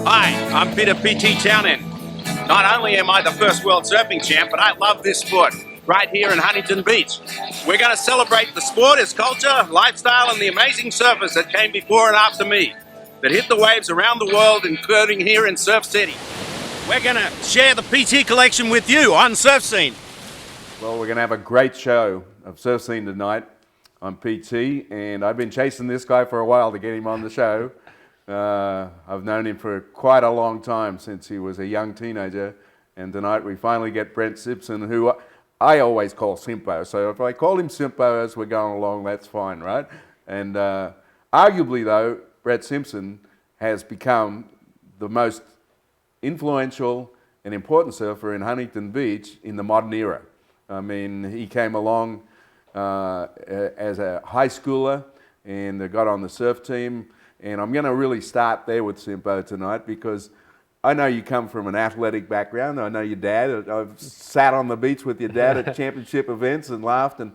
Hi, I'm Peter P.T. Townend. Not only am I the first world surfing champ, but I love this sport right here in Huntington Beach. We're going to celebrate the sport, its culture, lifestyle, and the amazing surfers that came before and after me that hit the waves around the world, including here in Surf City. We're going to share the PT collection with you on Surf Scene. Well, we're going to have a great show of Surf Scene tonight. I'm PT, and I've been chasing this guy for a while to get him on the show. I've known him for quite a long time, since he was a young teenager, and tonight we finally get Brett Simpson, who I always call Simpo. So if I call him Simpo as we're going along, that's fine, right? And arguably, though, Brett Simpson has become the most influential and important surfer in Huntington Beach in the modern era. I mean, he came along as a high schooler and got on the surf team. And I'm going to really start there with Simpo tonight, because I know you come from an athletic background. I know your dad. I've sat on the beach with your dad at championship events and laughed. And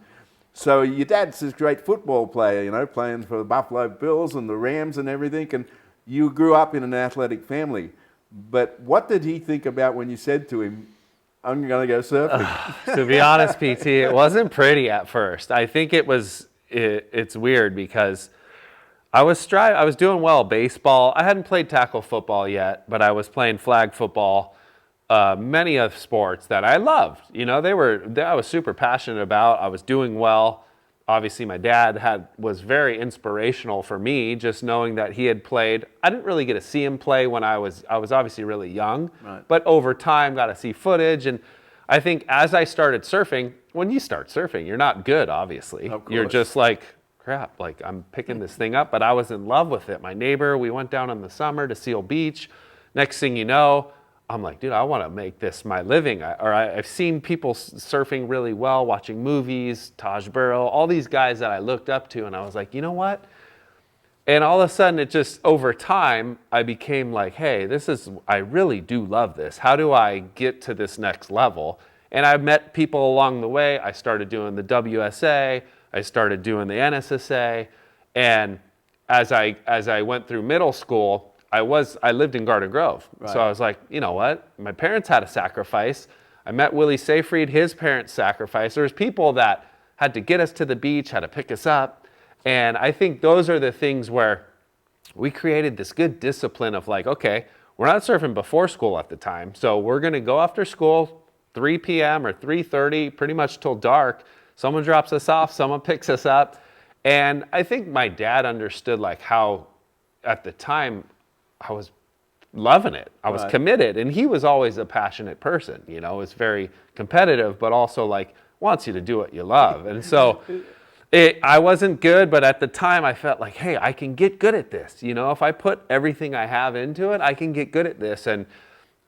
so your dad's this great football player, you know, playing for the Buffalo Bills and the Rams and everything. And you grew up in an athletic family. But what did he think about when you said to him, I'm going to go surfing? To be honest, PT, it wasn't pretty at first. I think it's weird because I was doing well baseball. I hadn't played tackle football yet, but I was playing flag football. Many of sports that I loved, you know, I was super passionate about. I was doing well. Obviously, my dad was very inspirational for me, just knowing that he had played. I didn't really get to see him play when I was obviously really young, right. But over time got to see footage. And I think as I started surfing, when you start surfing, you're not good, obviously. You're just like, crap, like I'm picking this thing up, but I was in love with it. My neighbor, we went down in the summer to Seal Beach. Next thing you know, I'm like, dude, I want to make this my living. I've seen people surfing really well, watching movies, Taj Burrow, all these guys that I looked up to, and I was like, you know what? And all of a sudden, it just, over time, I became like, hey, I really do love this. How do I get to this next level? And I met people along the way. I started doing the WSA. I started doing the NSSA, and as I went through middle school, I lived in Garden Grove. Right. So I was like, you know what? My parents had a sacrifice. I met Willie Seyfried, his parents sacrificed. There was people that had to get us to the beach, had to pick us up. And I think those are the things where we created this good discipline of like, okay, we're not surfing before school at the time. So we're going to go after school, 3 p.m. or 3:30, pretty much till dark. Someone drops us off, someone picks us up. And I think my dad understood like how, at the time, I was loving it. I was committed. And he was always a passionate person, you know, was very competitive, but also like wants you to do what you love. And so I wasn't good, but at the time I felt like, hey, I can get good at this. You know, if I put everything I have into it, I can get good at this. And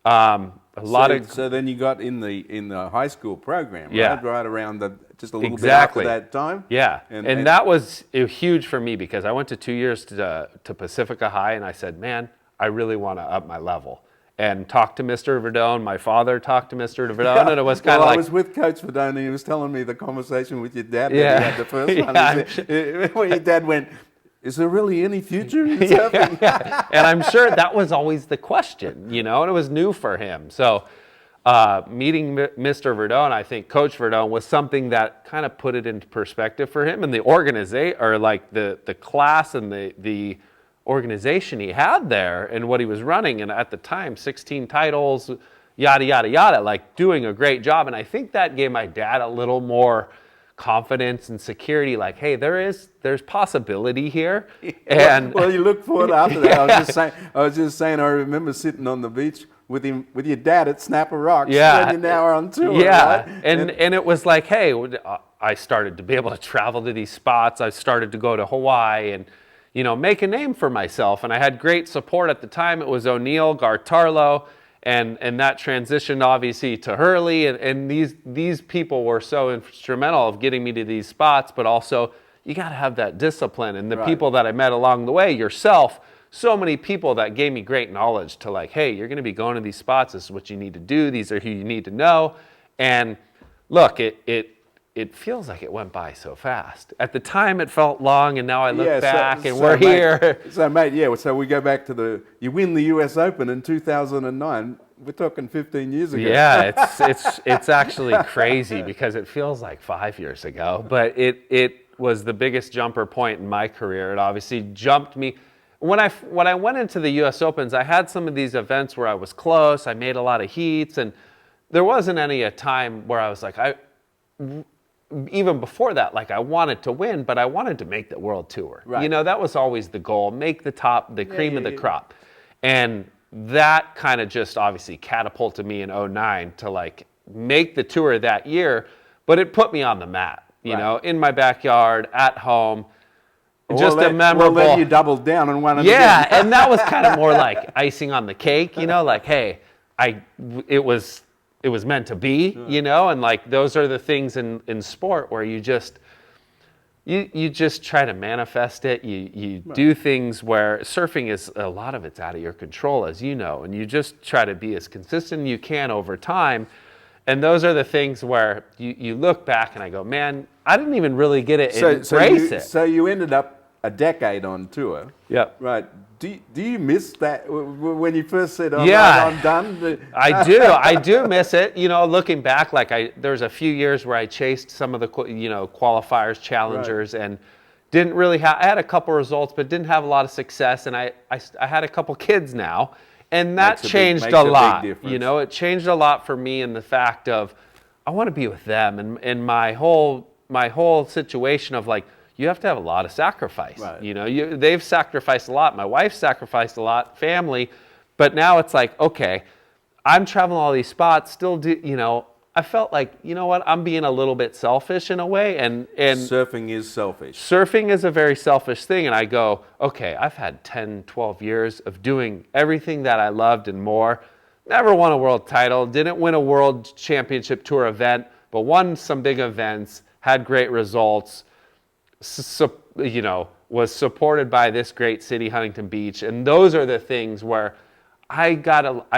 so then you got in the high school program, right? Yeah. Right around just a little bit after that time? Yeah, and that was huge for me, because I went to 2 years to Pacifica High, and I said, man, I really want to up my level. And talked to Mr. Verdone. My father talked to Mr. Verdone, and it was kind of like... I was with Coach Verdone, and he was telling me the conversation with your dad that he had the first one. Where your dad went, is there really any future in surfing? Yeah. And I'm sure that was always the question, you know, and it was new for him. So meeting Mr. Verdone, I think Coach Verdone, was something that kind of put it into perspective for him. And the organization, or like the class and the organization he had there and what he was running. And at the time, 16 titles, yada, yada, yada, like doing a great job. And I think that gave my dad a little more confidence and security, like, hey, there's possibility here. And well, you look forward after that. Yeah. I was just saying, I remember sitting on the beach with your dad at Snapper Rocks. Yeah. And you now are on tour. Yeah. Right? And it was like, hey, I started to be able to travel to these spots. I started to go to Hawaii and, you know, make a name for myself. And I had great support at the time. It was O'Neill, Gartarlo, and that transitioned obviously to Hurley. And these people were so instrumental of getting me to these spots, but also you got to have that discipline. And the people that I met along the way, yourself, so many people that gave me great knowledge to like, hey, you're going to be going to these spots. This is what you need to do. These are who you need to know. And look, it it feels like it went by so fast. At the time, it felt long, and now I look back, and we're mate, here. So, mate, yeah, so we go back to you win the US Open in 2009. We're talking 15 years ago. Yeah, it's actually crazy because it feels like 5 years ago, but it was the biggest jumper point in my career. It obviously jumped me. When I went into the US Opens, I had some of these events where I was close, I made a lot of heats, and there wasn't any a time where I was like, even before that, like I wanted to win, but I wanted to make the world tour. Right. You know, that was always the goal, make the cream of the crop. And that kind of just obviously catapulted me in 2009 to like make the tour that year, but it put me on the map, you know, in my backyard, at home. Just a memorable. Well, then you doubled down and won it Yeah, again. and that was kind of more like icing on the cake, you know, like, hey, it was meant to be, you know, and like those are the things in sport where you just try to manifest it. You do things where surfing is a lot of it's out of your control, as you know, and you just try to be as consistent as you can over time. And those are the things where you look back and I go, man, I didn't even really get it and embrace it. So you ended up a decade on tour. Yep. Right. Do you miss that when you first said, "Oh, Yeah. I'm done"? I do miss it. You know, looking back, like there's a few years where I chased some of the qualifiers, challengers, and didn't really have. I had a couple results, but didn't have a lot of success. And I had a couple kids now, and that changed a lot. You know, it changed a lot for me in the fact of I want to be with them, and my whole situation of like. You have to have a lot of sacrifice. Right. You know, they've sacrificed a lot. My wife sacrificed a lot, family. But now it's like, okay, I'm traveling all these spots, still I felt like, you know what, I'm being a little bit selfish in a way. And surfing is selfish. Surfing is a very selfish thing. And I go, okay, I've had 10, 12 years of doing everything that I loved and more. Never won a world title, didn't win a world championship tour event, but won some big events, had great results. Was supported by this great city, Huntington Beach. And those are the things where I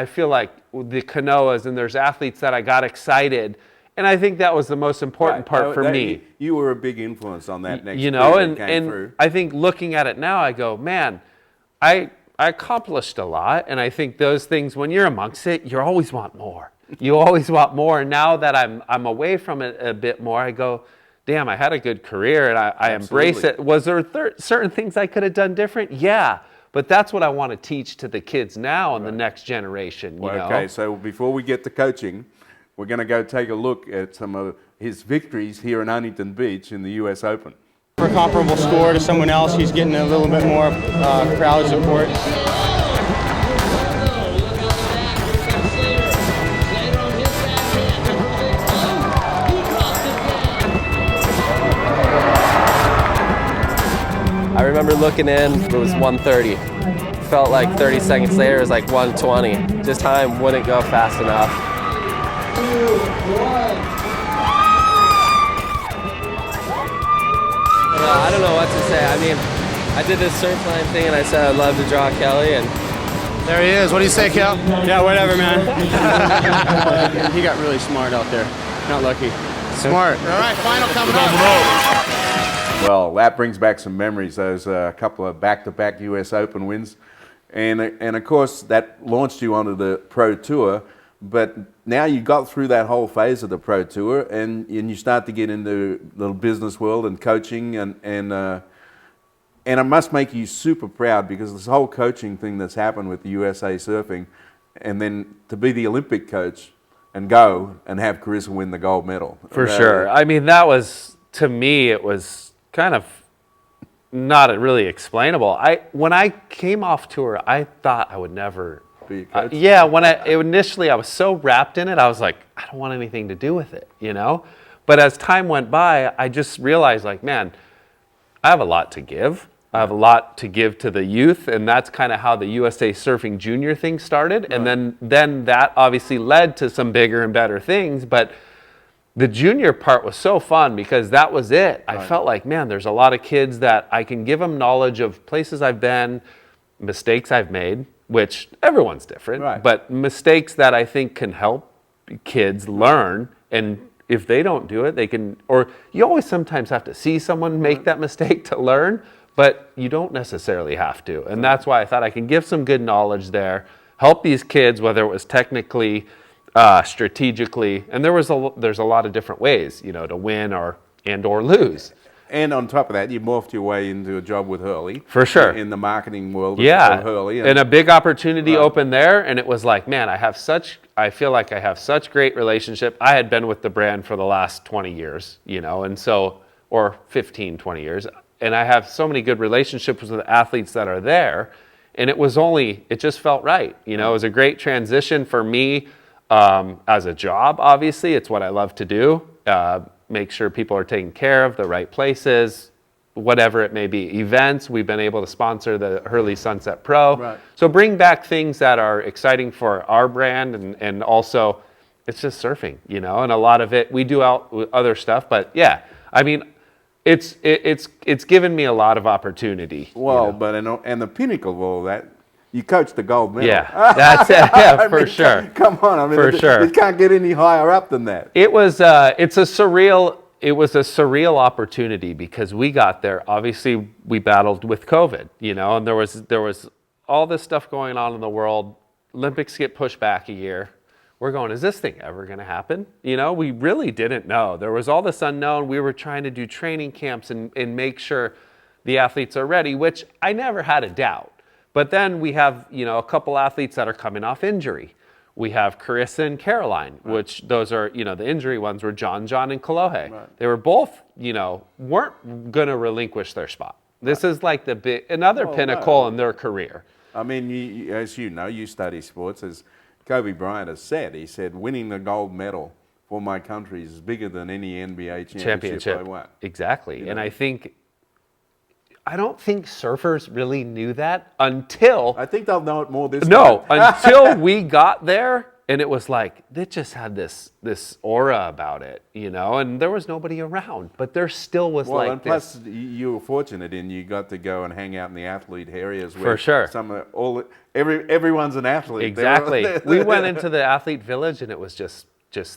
feel like the Kanoas and there's athletes that I got excited. And I think that was the most important part for me. You were a big influence on that next year that came through. I think looking at it now, I go, man, I accomplished a lot. And I think those things, when you're amongst it, you always want more. You always want more. And now that I'm away from it a bit more, I go, damn, I had a good career and I embrace it. Was there certain things I could have done different? Yeah, but that's what I want to teach to the kids now and the next generation. Okay, so before we get to coaching, we're going to go take a look at some of his victories here in Huntington Beach in the US Open. For a comparable score to someone else, he's getting a little bit more crowd support. I remember looking in, it was 1:30. Felt like 30 seconds later it was like 1:20. Just time wouldn't go fast enough. 2, 1. I don't know what to say. I mean, I did this surf line thing and I said I'd love to draw Kelly, and there he is. What do you say, Kel? Yeah, whatever, man. He got really smart out there. Not lucky. Smart. All right, final coming up. Well, that brings back some memories, those couple of back-to-back US Open wins. And of course, that launched you onto the Pro Tour. But now you got through that whole phase of the Pro Tour and you start to get into the business world and coaching. And it must make you super proud because this whole coaching thing that's happened with the USA Surfing, and then to be the Olympic coach and go and have Carissa win the gold medal. For sure. I mean, that was, to me, it was kind of not really explainable. When I came off tour, I thought I would never be a coach. Initially I was so wrapped in it, I was like, I don't want anything to do with it, you know? But as time went by, I just realized like, man, I have a lot to give. I have a lot to give to the youth, and that's kind of how the USA Surfing Junior thing started. Right. And then that obviously led to some bigger and better things, but the junior part was so fun because that was it. Right. I felt like, man, there's a lot of kids that I can give them knowledge of places I've been, mistakes I've made, which everyone's different, but mistakes that I think can help kids learn and if they don't do it, they can, or you always sometimes have to see someone make that mistake to learn, but you don't necessarily have to. And that's why I thought I can give some good knowledge there, help these kids, whether it was technically, strategically, and there's a lot of different ways, to win or lose. And on top of that, you morphed your way into a job with Hurley. For sure. In the marketing world of Hurley. And a big opportunity opened there, and it was like, man, I feel like I have such great relationship. I had been with the brand for the last 20 years, and so, or 15, 20 years. And I have so many good relationships with the athletes that are there. And it just felt right. It was a great transition for me as a job, obviously. It's what I love to do. Make sure people are taken care of, the right places, whatever it may be. Events, we've been able to sponsor the Hurley Sunset Pro. Right. So bring back things that are exciting for our brand, and also it's just surfing, and a lot of it, we do other stuff, but yeah, I mean, it's given me a lot of opportunity. Well, but and the pinnacle of all that, you coached the gold medal. Yeah, that's it. Yeah, for sure. Come on, for sure. It can't get any higher up than that. It was a surreal opportunity because we got there. Obviously, we battled with COVID, and there was all this stuff going on in the world. Olympics get pushed back a year. We're going, is this thing ever going to happen? We really didn't know. There was all this unknown. We were trying to do training camps and make sure the athletes are ready, which I never had a doubt. But then we have, a couple athletes that are coming off injury. We have Carissa and Caroline, which those are, the injury ones were John, and Kolohe. Right. They were both, weren't going to relinquish their spot. This is like another pinnacle in their career. I mean, as you study sports, as Kobe Bryant has said, he said, winning the gold medal for my country is bigger than any NBA championship I won. Exactly. And I don't think surfers really knew that until... I think they'll know it more this time. time. Until we got there, and it was like, it just had this aura about it, and there was nobody around, but there still was and plus you were fortunate in you got to go and hang out in the athlete areas where for sure. Everyone's an athlete. Exactly. We went into the athlete village, and it was just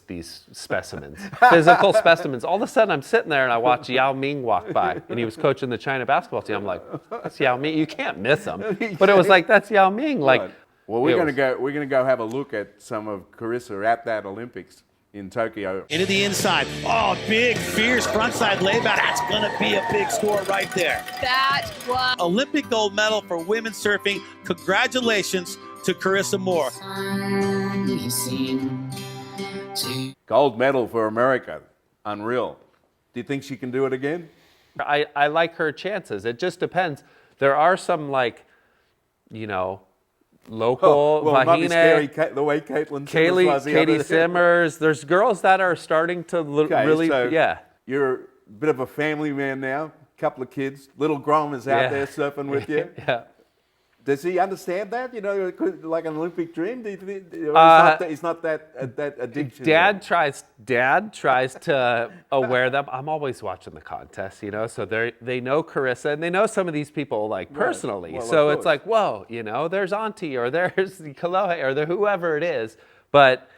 these specimens, physical specimens. All of a sudden, I'm sitting there and I watch Yao Ming walk by, and he was coaching the China basketball team. I'm like, that's Yao Ming. You can't miss him. But it was like, that's Yao Ming. Like, well, we're gonna go have a look at some of Carissa at that Olympics in Tokyo. Into the inside. Oh, big, fierce frontside layback. That's gonna be a big score right there. That was Olympic gold medal for women surfing. Congratulations to Carissa Moore. Gold medal for America. Unreal. Do you think she can do it again? I like her chances. It just depends. There are some local Mahine, the way Caitlin Simmers was Katie Simmers. There's girls that are starting to really, You're a bit of a family man now. Couple of kids. Little Grom is out there surfing with you. Yeah. Does he understand that? Like an Olympic dream? Do you think, he's not that addiction. Dad tries to aware them. I'm always watching the contest, so they know Carissa and they know some of these people personally. Well, so it's like, whoa, there's Auntie or there's Kalohe or whoever it is, but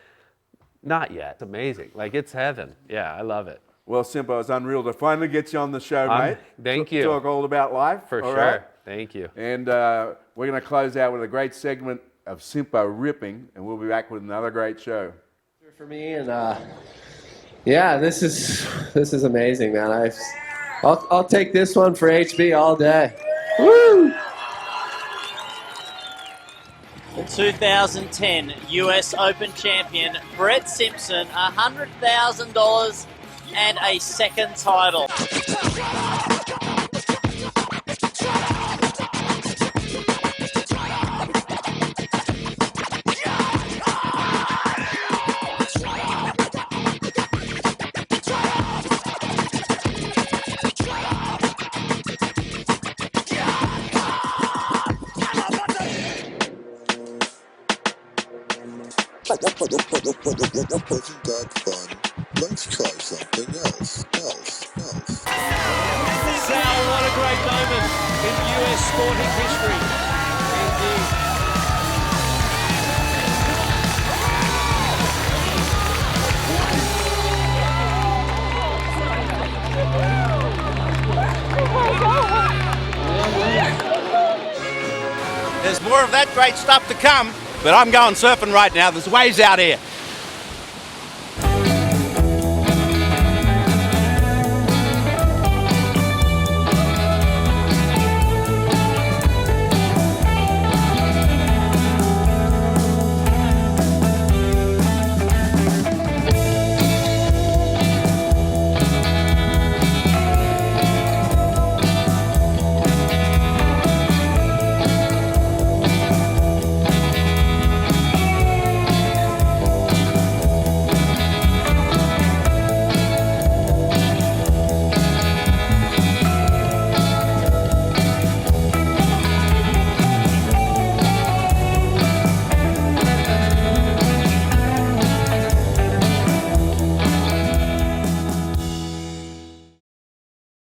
not yet. It's amazing. Like, it's heaven. Yeah, I love it. Well, Simpo, it's unreal to finally get you on the show, mate. Thank you. Talk all about life. For all sure. Right? Thank you. And we're going to close out with a great segment of Simpo ripping, and we'll be back with another great show. For me, and this is amazing, man. I'll take this one for HB all day. Woo! The 2010 US Open champion Brett Simpson, $100,000 and a second title. Wasn't that fun? Let's try something else. Sal, what a great moment in US sporting history. Indeed. more of that great stuff to come. But I'm going surfing right now. There's waves out here.